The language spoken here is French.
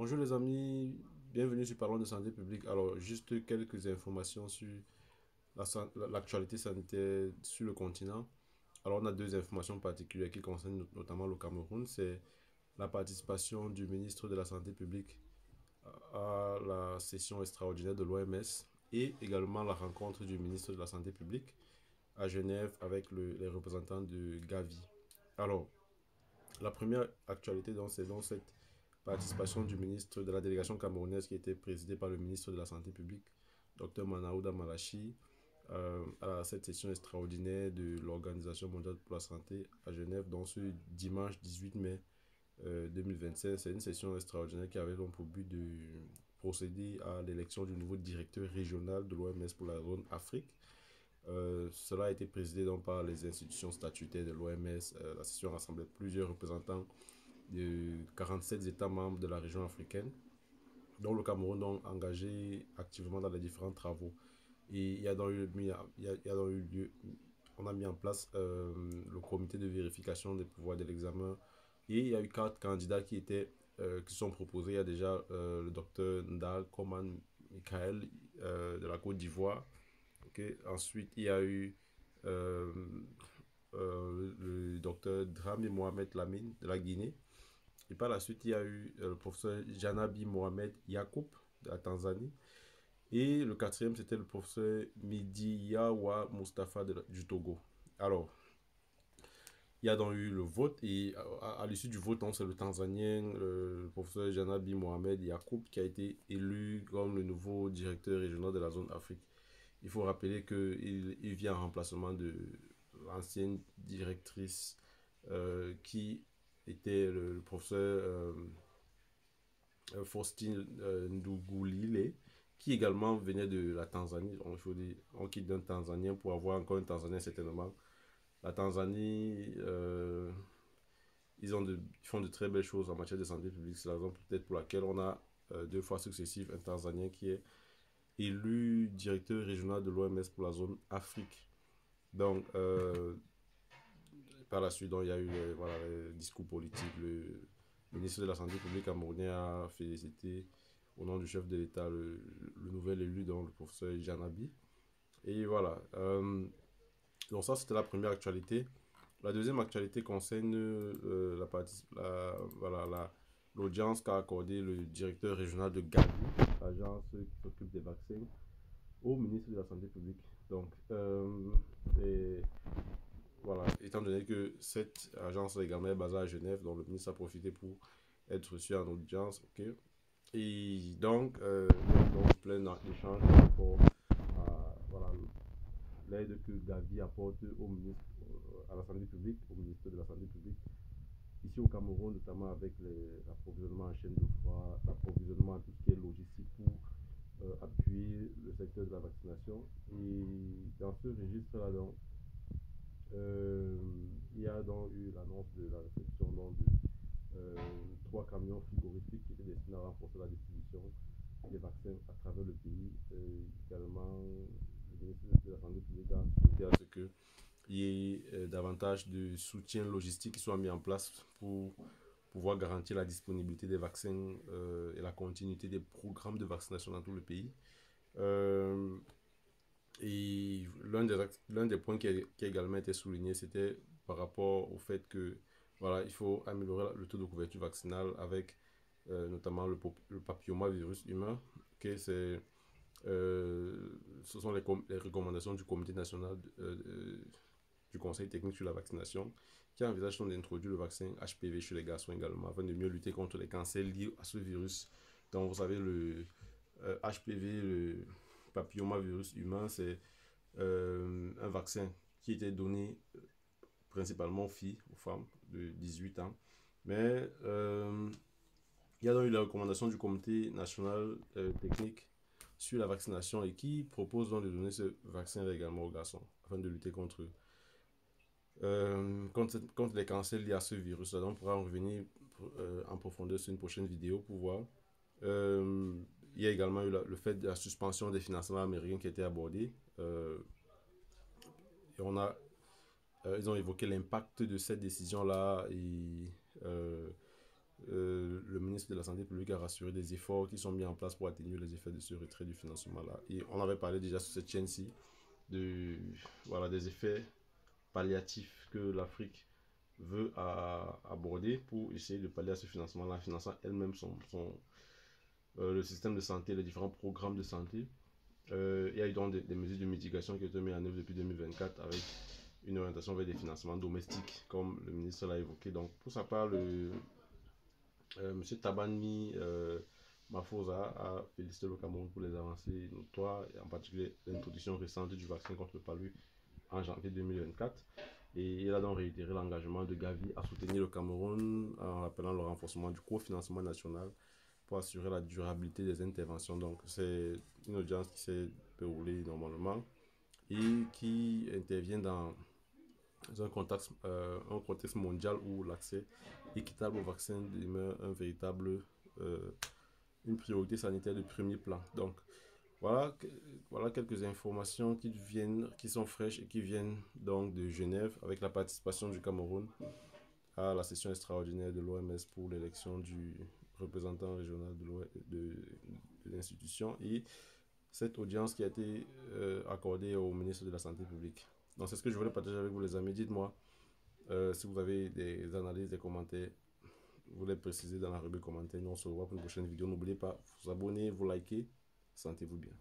Bonjour les amis, bienvenue sur Parlons de santé publique. Alors, juste quelques informations sur l'actualité sanitaire sur le continent. Alors, on a deux informations particulières qui concernent notamment le Cameroun. C'est la participation du ministre de la Santé publique à la session extraordinaire de l'OMS et également la rencontre du ministre de la Santé publique à Genève avec les représentants de Gavi. Alors, la première actualité, c'est dans cette participation du ministre de la délégation camerounaise qui était présidée par le ministre de la Santé publique, Dr Manaouda Malachi, à cette session extraordinaire de l'Organisation mondiale pour la santé à Genève, dans ce dimanche 18 mai 2025. C'est une session extraordinaire qui avait donc pour but de procéder à l'élection du nouveau directeur régional de l'OMS pour la zone Afrique. Cela a été présidé donc par les institutions statutaires de l'OMS. La session rassemblait plusieurs représentants de 47 États membres de la région africaine, dont le Cameroun est engagé activement dans les différents travaux. Et il y a donc eu, lieu, on a mis en place le comité de vérification des pouvoirs de l'examen. Et il y a eu 4 candidats qui sont proposés. Il y a déjà le docteur Ndal Koman Michael de la Côte d'Ivoire. Okay. Ensuite, il y a eu euh, le docteur Drami Mohamed Lamine de la Guinée. Et par la suite, il y a eu le professeur Janabi Mohamed Yacoub de la Tanzanie. Et le quatrième, c'était le professeur Midiyawa Mustafa du Togo. Alors, il y a donc eu le vote et à l'issue du vote, c'est le Tanzanien, le professeur Janabi Mohamed Yacoub, qui a été élu comme le nouveau directeur régional de la zone Afrique. Il faut rappeler qu'il vient en remplacement de l'ancienne directrice qui était le professeur Faustin Ndugulile, qui également venait de la Tanzanie. Donc, il faut dire, on quitte d'un Tanzanien pour avoir encore un Tanzanien certainement. La Tanzanie, ils font de très belles choses en matière de santé publique. C'est la raison peut-être pour laquelle on a 2 fois successives un Tanzanien qui est élu directeur régional de l'OMS pour la zone Afrique. Donc, par la suite, donc, il y a eu les discours politiques. Le ministre de la Santé publique camerounais a félicité au nom du chef de l'État le nouvel élu, donc le professeur Janabi. Et voilà. Donc ça, c'était la première actualité. La deuxième actualité concerne l'audience qu'a accordé le directeur régional de Gavi, l'agence qui s'occupe des vaccins, au ministre de la Santé publique. Donc, voilà, étant donné que cette agence également est basée à Genève, donc le ministre a profité pour être reçu en audience. Ok. Et donc, il y a donc plein d'échanges par rapport à l'aide que Gavi apporte au ministre à la santé publique, au ministère de la santé publique, ici au Cameroun, notamment avec l'approvisionnement en chaîne de froid, l'approvisionnement en tout ce qui est logistique pour appuyer le secteur de la vaccination. Et dans ce registre-là, donc, il y a donc eu l'annonce de la réception donc, de 3 camions frigorifiques qui étaient destinés à renforcer la distribution des vaccins à travers le pays. Également, le ministre de la Santé publique a souhaité à ce qu'il y ait davantage de soutien logistique qui soit mis en place pour pouvoir garantir la disponibilité des vaccins et la continuité des programmes de vaccination dans tout le pays. Et l'un des points qui a également été souligné, c'était par rapport au fait que voilà, il faut améliorer le taux de couverture vaccinale avec notamment le papillomavirus humain. Okay, ce sont les recommandations du Comité national du Conseil technique sur la vaccination qui envisage d'introduire le vaccin HPV chez les garçons également afin de mieux lutter contre les cancers liés à ce virus. Donc vous savez, le HPV, le papillomavirus humain, c'est un vaccin qui était donné principalement aux filles, aux femmes de 18 ans. Mais il y a donc eu la recommandation du Comité national technique sur la vaccination et qui propose donc de donner ce vaccin également aux garçons afin de lutter contre les cancers liés à ce virus. Donc on pourra en revenir en profondeur sur une prochaine vidéo pour voir. Il y a également eu le fait de la suspension des financements américains qui a été abordé. Et ils ont évoqué l'impact de cette décision-là et le ministre de la Santé publique a rassuré des efforts qui sont mis en place pour atténuer les effets de ce retrait du financement-là. Et on avait parlé déjà sur cette chaîne-ci voilà, des effets palliatifs que l'Afrique veut aborder pour essayer de pallier à ce financement-là, en finançant elle-même le système de santé, les différents programmes de santé. Il y a eu donc des mesures de mitigation qui ont été mises en œuvre depuis 2024 avec une orientation vers des financements domestiques, comme le ministre l'a évoqué. Donc, pour sa part, M. Tabani Mafosa a félicité le Cameroun pour les avancées notoires, et en particulier l'introduction récente du vaccin contre le palu en janvier 2024. Et il a donc réitéré l'engagement de Gavi à soutenir le Cameroun en rappelant le renforcement du cofinancement national pour assurer la durabilité des interventions. Donc, c'est une audience qui s'est déroulée normalement et qui intervient dans un contexte mondial où l'accès équitable au vaccin demeure une priorité sanitaire de premier plan. Donc, voilà quelques informations qui sont fraîches et qui viennent donc de Genève avec la participation du Cameroun à la session extraordinaire de l'OMS pour l'élection du représentant régional de l'institution et cette audience qui a été accordée au ministre de la Santé publique. Donc c'est ce que je voulais partager avec vous les amis. Dites-moi si vous avez des analyses, des commentaires, vous les précisez dans la rubrique commentaires. Nous on se revoit pour une prochaine vidéo. N'oubliez pas, vous abonner, vous liker. Sentez-vous bien.